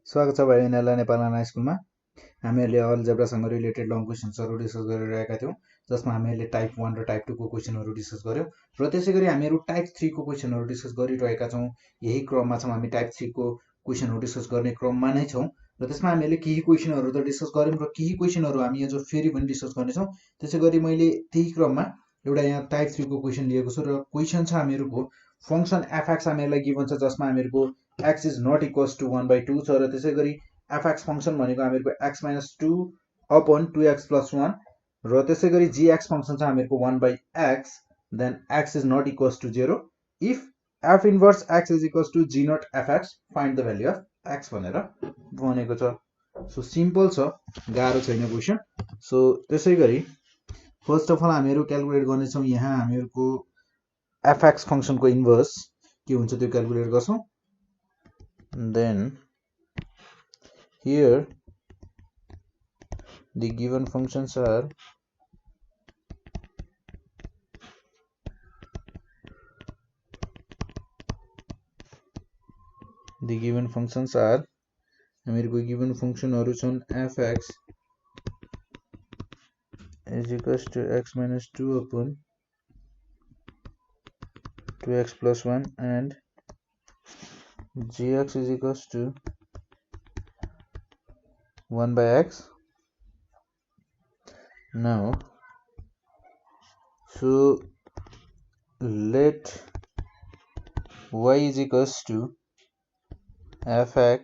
स्वागत छ भाइ यिनीहरूलाई नेपाल N.O.S स्कुलमा। हामीहरूले अल्जेब्रासँग रिलेटेड लङ क्वेसन्सहरू डिस्कस गरिरहेका थियौँ, जसमा हामीहरूले टाइप 1 र टाइप 2 को क्वेसनहरू डिस्कस गर्यौँ र त्यसैगरी हामीहरू टाइप 3 को क्वेसनहरू डिस्कस गरिरहेका छौँ। यही क्रममा छौँ, हामी टाइप 3 को क्वेसनहरू डिस्कस गर्ने क्रममा नै छौँ र त्यसमा हामीले केही क्वेसनहरू त डिस्कस गर्यौँ र केही क्वेसनहरू हामी आज फेरि पनि डिस्कस गर्नेछौँ। त्यसैगरी मैले त्यही क्रममा एउटा यहाँ टाइप 3 को क्वेसन लिएको छु र क्वेसन छ हामीहरूको फंक्सन fx हामीहरूलाई गिभन छ, जसमा हामीहरूको x is not equals to 1/2 छ र त्यसैगरी fx फंक्सन भनेको हामीहरूको x - 2 अपॉन 2x + 1 र त्यसैगरी gx फंक्सन छ हामीहरूको 1/x, then x is not equals to 0 if f inverse x is equals to g not fx find the value of x भनेर भनेको छ। सो सिम्पल छ, गाह्रो छैन क्वेसन। सो त्यसैगरी फर्स्ट अफ अल हामीहरू क्याल्कुलेट गर्नेछौँ। यहाँ हामीहरूको fx फंक्सन को इन्भर्स के हुन्छ त्यो क्याल्कुलेट गर्छौँ। Then here the given functions are हामीहरूको गिभन फंक्सनहरू छन् fx is equals to x - 2 upon 2x + 1 and gx is equals to 1/x. Now so let y is equals to fx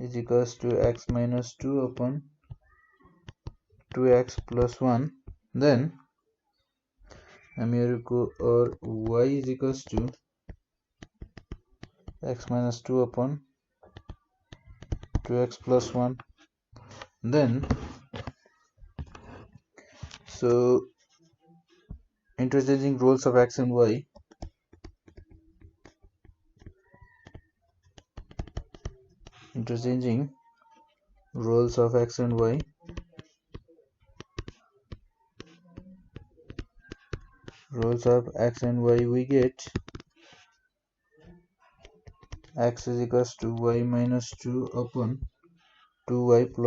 is equals to x - 2 upon 2x + 1, then हामीहरूको और y is equals to x - 2 upon 2x + 1, then so interchanging roles of x and y, we get x is equals to y - 2 upon 2y +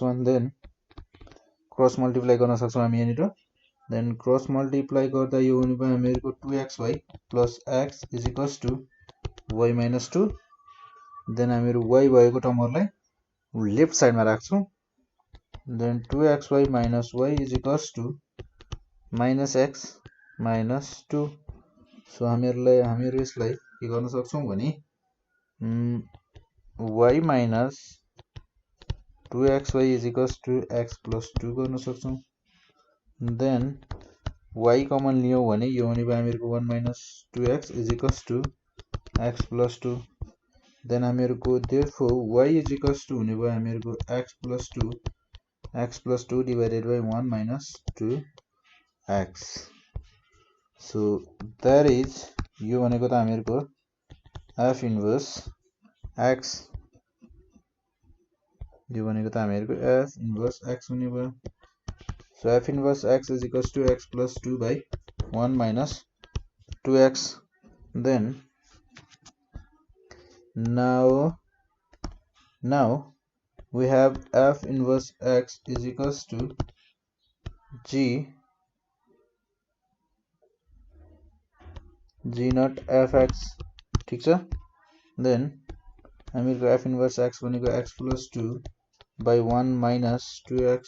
1, then cross multiply गर्न सक्छौँ हामी यहाँनिर। Then cross multiply गर्दा यो हुने भयो हामीहरूको 2xy + x is equals to y - 2, then हामीहरू y भएको टर्महरूलाई लेफ्ट साइडमा राख्छौँ। Then 2xy - y is equals to -x - 2। So हामीहरू यसलाई के गर्न सक्छौँ भने y - 2xy is equals to x + 2 गर्न सक्छौँ। देन y कमन लियौँ भने यो हुने भयो हामीहरूको 1 - 2x is equals to x + 2। Then हामीहरूको therefore y is equals to हुने भयो हामीहरूको x + 2 divided by 1 - 2x। So that is यो भनेको त हामीहरूको f इन्भर्स x, यो भनेको त हामीहरूको f इन्भर्स x हुने भयो। So f inverse x is equals to x + 2 by 1 - 2x। Then now we have f inverse x is equals to g not fx, ठीक छ। देन हामीहरूको f इन्भर्स x भनेको x + 2 बाइ 1 - 2x।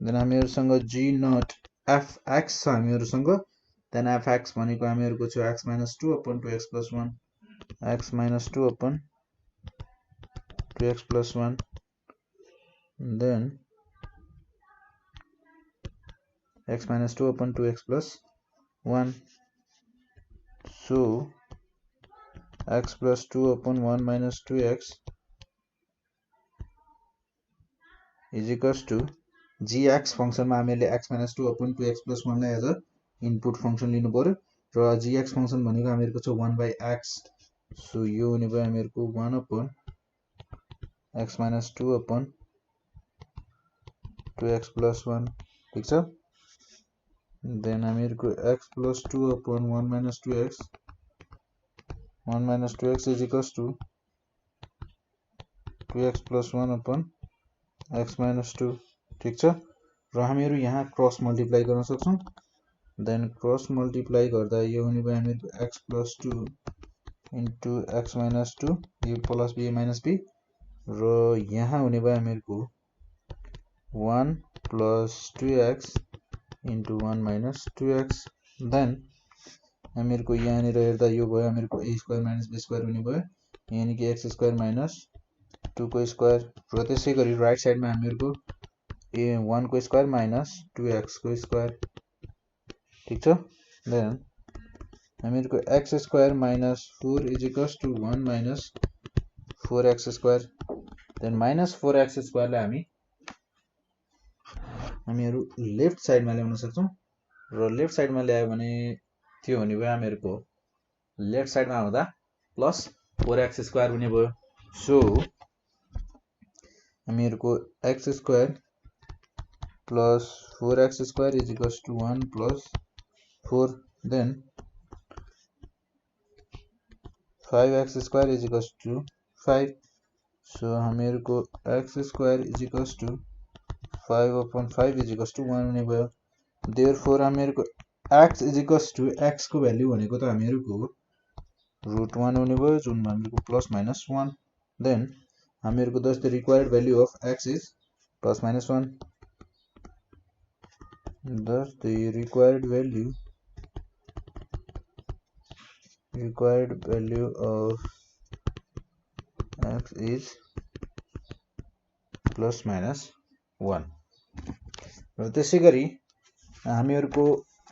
देन हामीहरूसँग g not fx छ हामीहरूसँग। Then fx भनेको हामीहरूको छ x - 2 upon 2x + 1, x - 2 upon 2x + 1, then x - 2 upon 2x + 1. So x + 2 upon 1 - 2x is equals to gx फंक्सनमा हामीले x - 2 upon 2x + 1 लाई as a input function लिनु पर्यो र gx फंक्सन भनेको हामीहरूको छ 1/x। सो यो हुने भयो हामीहरूको 1 upon x - 2 upon 2x + 1, ठीक छ। then हामीहरुको x plus 2 upon 1 minus 2x 1 minus 2x is equals to 2x plus 1 upon x minus 2 ठीक छ र हामीहरु यहाँ क्रस मल्टिप्लाई गर्न सक्छौं then क्रस मल्टिप्लाई गर्दा यो हुने भयो हामीहरुको x plus 2 into x minus 2 यो plus b minus b र यहाँ हुने भयो हामीहरुको 1 plus 2x into 1 minus 2x then हामीहरुको यहाँ नि हेर्दा यो भयो हामीहरुको a square minus b square हुने भयो यानी कि x square minus 2 को स्क्वायर र त्यसैगरी राइट साइडमा हामीहरुको a 1 को स्क्वायर minus 2x को स्क्वायर ठीक छ then हामीहरुको x square minus 4 is equals to 1 minus 4x square then minus 4x square लाई हामीहरु लेफ्ट साइडमा ल्याउन सक्छौं र लेफ्ट साइडमा ल्यायो भने त्यो हुने भयो हामीहरुको लेफ्ट साइडमा आउँदा प्लस 4x स्क्वायर हुने भयो सो हामीहरुको x square plus 4x square is equals to 1 plus 4 then 5x square is equals to 5 so हामीहरुको x square is equals to 5 upon 5 is equals to 1 हुने भयो therefore हामीहरुको x is equals to x को value भनेको त हामीहरुको √1 हुने भयो जुन हामीहरुको plus minus 1 then हामीहरुको thus the required value of x is plus minus 1 thus the required value of x is plus minus 1 र त्यसैगरी हामीहरुको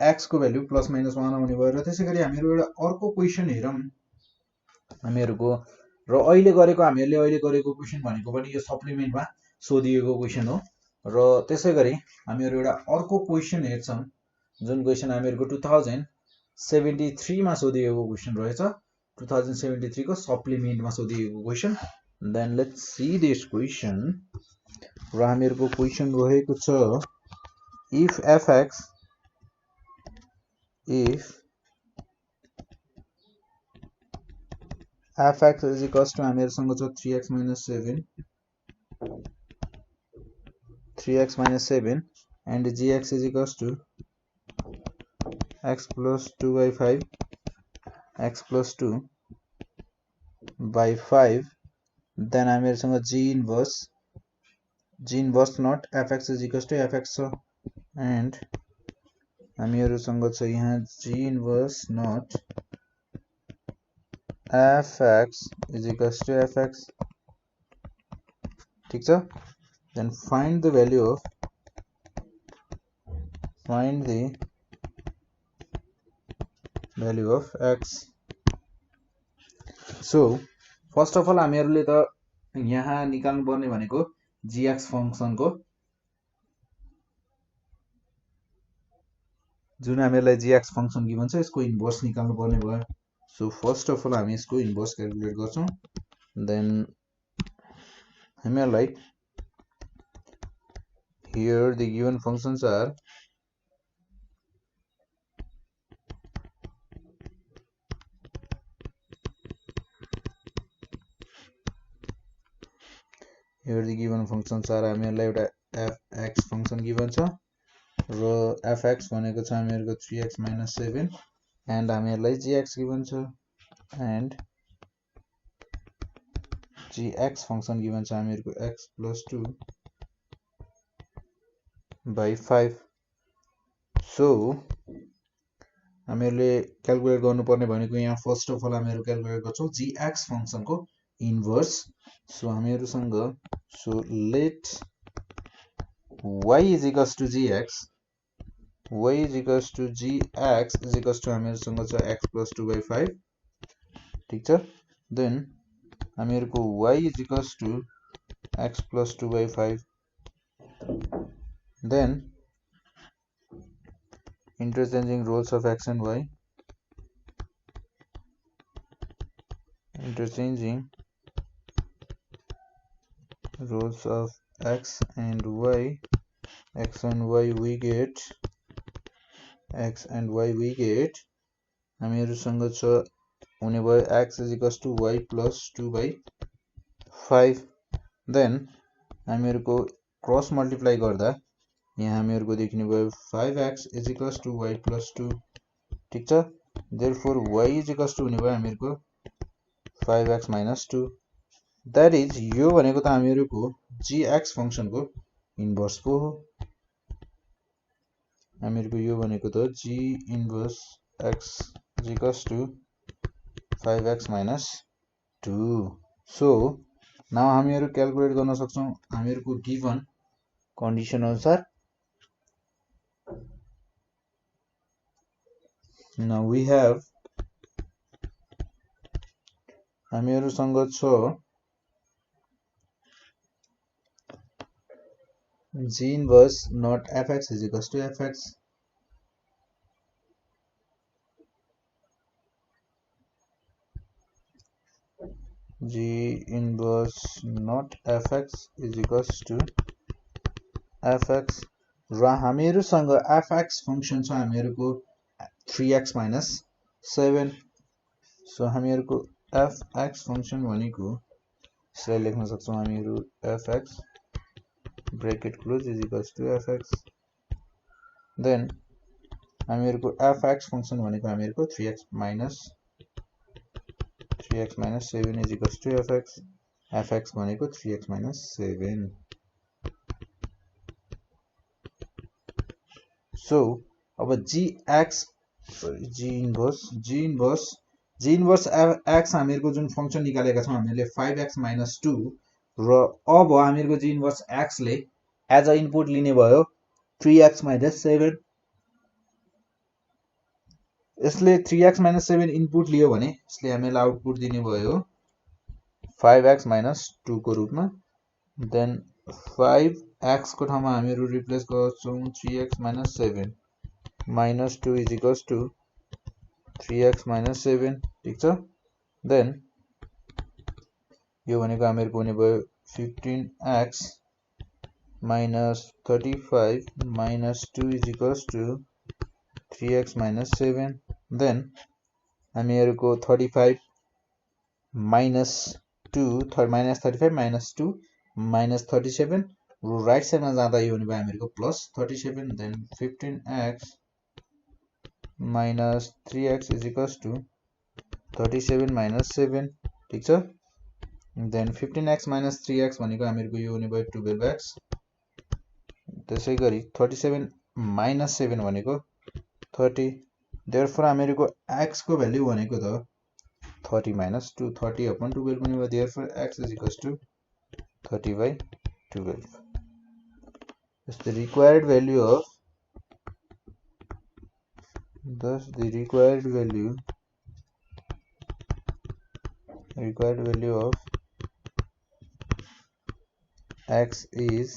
x को भ्यालु plus minus 1 आउने भयो र त्यसैगरी हामीहरु एउटा अर्को क्वेशन हेरौं हामीहरुको र अहिले गरेको क्वेशन भनेको पनि यो सप्लिमेन्टमा सोधिएको क्वेशन हो र त्यसैगरी हामीहरु एउटा अर्को क्वेशन हेर्छौं जुन क्वेशन हामीहरुको 2073 मा सोधिएको क्वेशन रहेछ 2073 को सप्लिमेन्टमा सोधिएको question then let's see this question र हामीहरुको क्वेशन रहेको छ if fx is equals to हामीहरुसँग छ 3x minus 7 and gx is equals to x plus 2 by 5 x plus 2 by 5 then हामीहरुसँग g inverse not fx is equals to fx छ and हामीहरुसँग छ यहाँ g inverse not fx is equals to fx ठीक छ then find the value of x so first of all हामीहरुले त यहाँ निकाल्नु पर्ने भनेको gx फंक्शन को जुन हामीहरुलाई gx फंक्शन गिभन छ यसको इन्भर्स निकाल्नु पर्ने भयो so first of all हामी यसको इन्भर्स क्याल्कुलेट गर्छौं then हामीहरुलाई here the given functions are हामीहरुलाई एउटा fx फंक्शन गिभन छ र fx भनेको छ हामीहरुको 3x minus 7 and हामीहरुलाई gx गिभन छ and gx फंक्शन गिभन छ हामीहरुको x plus 2 by 5 so हामीहरुले क्याल्कुलेट गर्नुपर्ने भनेको यहाँ फर्स्ट अफ अल हामीहरु क्याल्कुलेट गर्छौं gx फंक्शन को इन्भर्स सो हामीहरुसँग so let y is equals to gx is equals to हामीहरुसँग छ x plus 2 by 5 ठीक छ then हामीहरुको y is equals to x plus 2 by 5 then interchanging roles of x and y we get x and y we get हामीहरुसँग छ हुने भयो x = y + 2/5 then हामीहरुको cross multiply गर्दा यहाँ हामीहरुको देखिने भयो 5x = y + 2 ठीक छ therefore y = हुने भयो हामीहरुको 5x - 2 that is यो भनेको त हामीहरुको gx फंक्शन को इन्भर्स पो हो हामीहरुको यो भनेको त g inverse x = 5x - 2 so now हामीहरु क्याल्कुलेट गर्न सक्छौं हामीहरुको गिवन कन्डिसन अनुसार now we have हामीहरुसँग छ g inverse not fx = fx g inverse not fx = fx र हामीहरुसँग fx फंक्शन छ हामीहरुको 3x - 7 so हामीहरुको fx फंक्शन भनेको यसलाई लेख्न सक्छौं हामीहरु fx bracket close = fx then हामीहरुको fx function भनेको हामीहरुको 3x - 7 = fx fx भनेको 3x - 7 so अब g inverse x हामीहरुको जुन फंक्शन निकालेका छौं हामीले 5x - 2 र अब हामीहरुको g inverse x ले एज अ इनपुट लिने भयो 3x - 7 यसले 3x - 7 इनपुट लियो भने यसले हामीलाई आउटपुट दिने भयो 5x - 2 को रुपमा then 5x को ठाउँमा हामीहरु रिप्लेस गर्छौं 3x - 7 - 2 = 3x - 7 ठीक छ then यो भनेको हामीहरुको हुने भयो 15x - 35 - 2 = 3x - 7 then हामीहरुको 35 - 2 -35 - 2 -37 र राइट साइडमा जाँदा यो हुने भयो हामीहरुको +37 then 15x - 3x = 37 - 7 ठीक छ then 15x - 3x भनेको हामीहरुको यो हुने भयो 12x त्यसैगरी 37 - 7 भनेको 30 therefore हामीहरुको x को भ्यालु भनेको त 30 - 2 30/12 हुने भयो therefore x = 30/12 is the required value of thus the required value of x is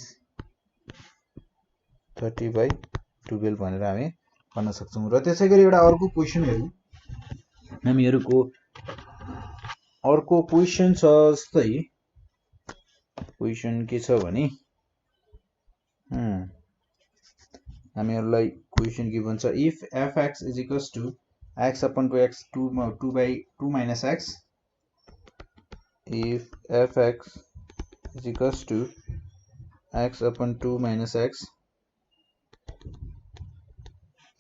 30/12 भनेर हामी भन्न सक्छौं र त्यसैगरी एउटा अर्को क्वेशनहरु हामीहरुको अर्को क्वेशन छ जस्तै क्वेशन के छ भने हामीहरुलाई क्वेशन गिवन छ if fx = x/2x 2/2 - x if fx = x/2 - x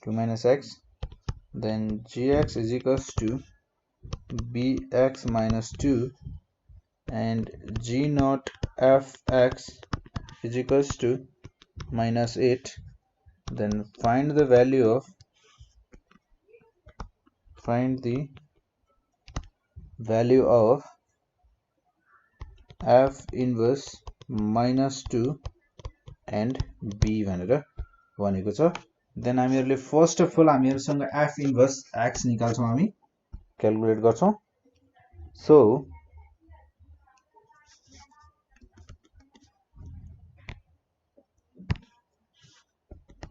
2 - x then gx = bx - 2 and g0 fx = -8 then find the value of f inverse -2 and b भनेर भनेको छ then हामीहरुले फर्स्ट अफ अल हामीहरुसँग f inverse x निकाल्छौं हामी calculate गर्छौं so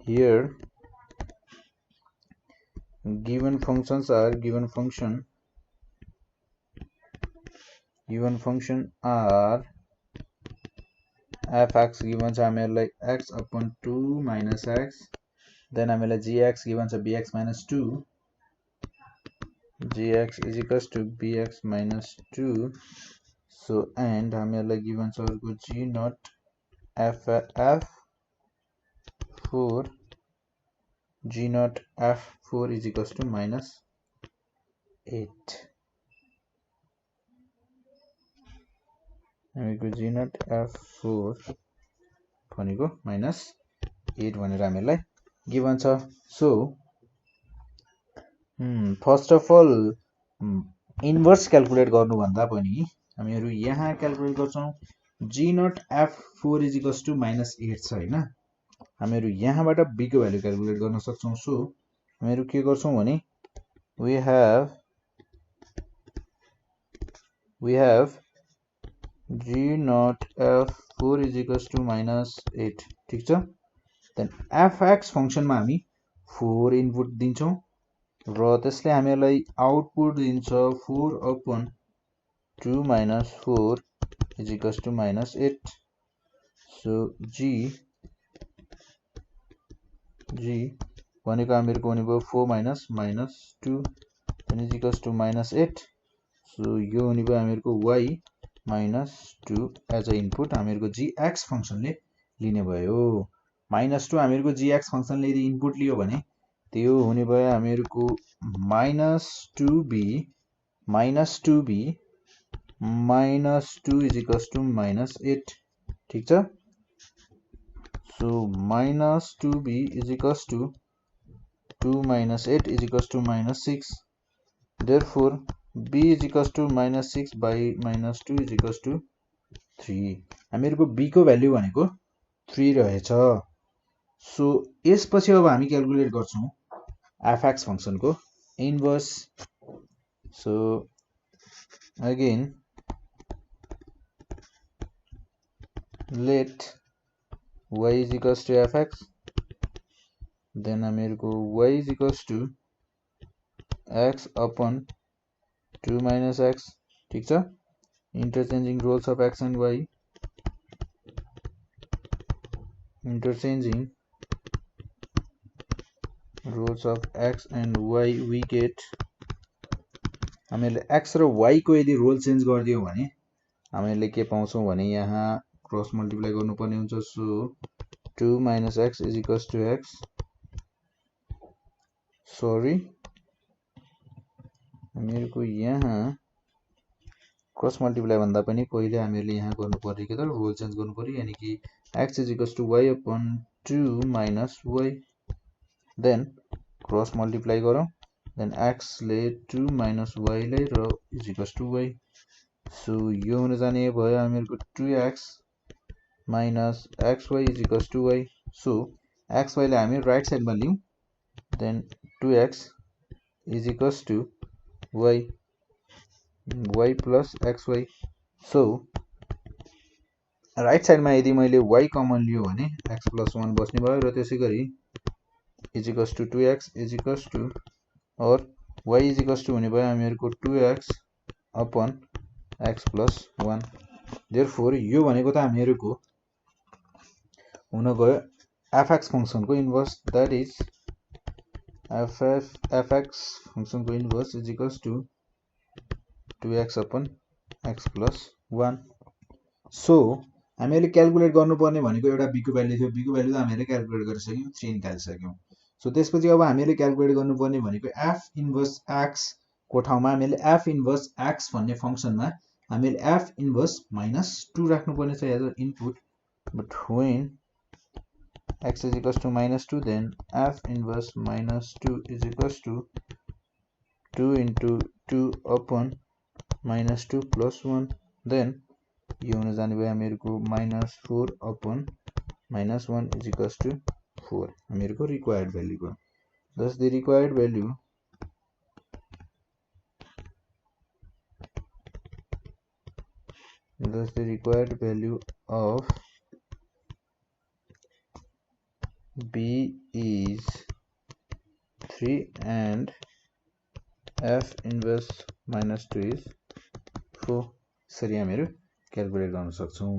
here given functions are given function are fx given छ हामीहरुलाई x/2 - x then हामीलाई gx गिभन छ bx minus 2 gx is equals to bx minus 2 so and हामीलाई given छ अर्को g not f4 g not f4 is equals to minus 8 हामीको g not f4 भनेको minus 8 भनेर हामीलाई given छ so first of all inverse calculate गर्नु भन्दा पनि हामीहरु यहाँ क्याल्कुलेट गर्छौं g not f4 is equals to minus 8 छ हैन हामीहरु यहाँबाट b को भ्यालु क्याल्कुलेट गर्न सक्छौं सो हामीहरु के गर्छौं भने we have g not f4 is equals to minus 8 ठीक छ then fx फंक्शन मा हामी 4 इनपुट दिन्छौं र त्यसले हामीलाई आउटपुट दिन्छ 4 upon 2 minus 4 is equals to minus 8 so g भनेको हामीहरुको हुने भयो 4 minus 2 then is equals to minus 8 so यो हुने भयो हामीहरुको y minus 2 as a input हामीहरुको gx function ले लिने भयो minus 2 हामीहरुको gx फंक्शन ले यदि इनपुट लियो भने त्यो हुने भयो हामीहरुको minus 2b minus 2 is equals to minus 8 ठीक छ so minus 2b is equals to 2 minus 8 is equals to minus 6 therefore b is equals to minus 6 by minus 2 is equals to 3 हामीहरुको b को value भनेको 3 रहेछ so यसपछि अब हामी calculate गर्छौं fx function को inverse so again let y is equals to fx then हामीहरुको y is equals to x upon 2 minus x ठीक छ interchanging roles of x and y interchanging roles of x and y we get हामीले x र y को यदि role change गर्दियौ भने हामीले के पाउँछौं भने यहाँ क्रस मल्टिप्लाई गर्नुपर्ने हुन्छ so 2 minus x is equals to x sorry हामीहरुको यहाँ क्रस मल्टिप्लाई भन्दा पनि पहिले हामीहरुले यहाँ गर्नुपर्ने के त रोल चेन्ज गर्नुपर्यो यानी कि x is equals to y upon 2 minus y then cross multiply गरौं then x ले 2 minus y ले र is equals to y so यो हुन जाने भयो हामीहरुको 2x minus xy is equals to y so xy ले हामी राइट साइडमा लियौं then 2x is equals to y plus xy so right साइडमा यदि मैले y कमन लियो भने x plus 1 बस्ने भयो र त्यसैगरी is equals to 2x is equals to or y is equals to हुने भयो हामीहरुको 2x upon x plus 1 therefore यो भनेको त हामीहरुको हुन गयो fx फंक्शन को inverse that is fx function को inverse is equals to 2x upon x plus 1 so हामीले क्याल्कुलेट गर्नुपर्ने भनेको एउटा b को भ्यालु थियो b को भ्यालु त हामीले क्याल्कुलेट गरिसक्यौं 3 निकालिसक्यौं सो त्यसपछि अब हामीले क्याल्कुलेट गर्नुपर्ने भनेको f इन्भर्स x को ठाउँमा हामीले f इन्भर्स x भन्ने फंक्शनमा हामीले f इन्भर्स -2 राख्नु पर्ने छ as a input but when x is equals to -2 then f inverse -2 is equals to 2 into 2 upon -2 plus 1 then यो हुन जाने भयो हामीहरुको -4 upon -1 is equals to 4 हामीहरुको रिक्वायर्ड भ्यालु भयो thus the required value of b is 3 and f inverse -2 is 4 sorry हामीहरु calculate गर्न सक्छौं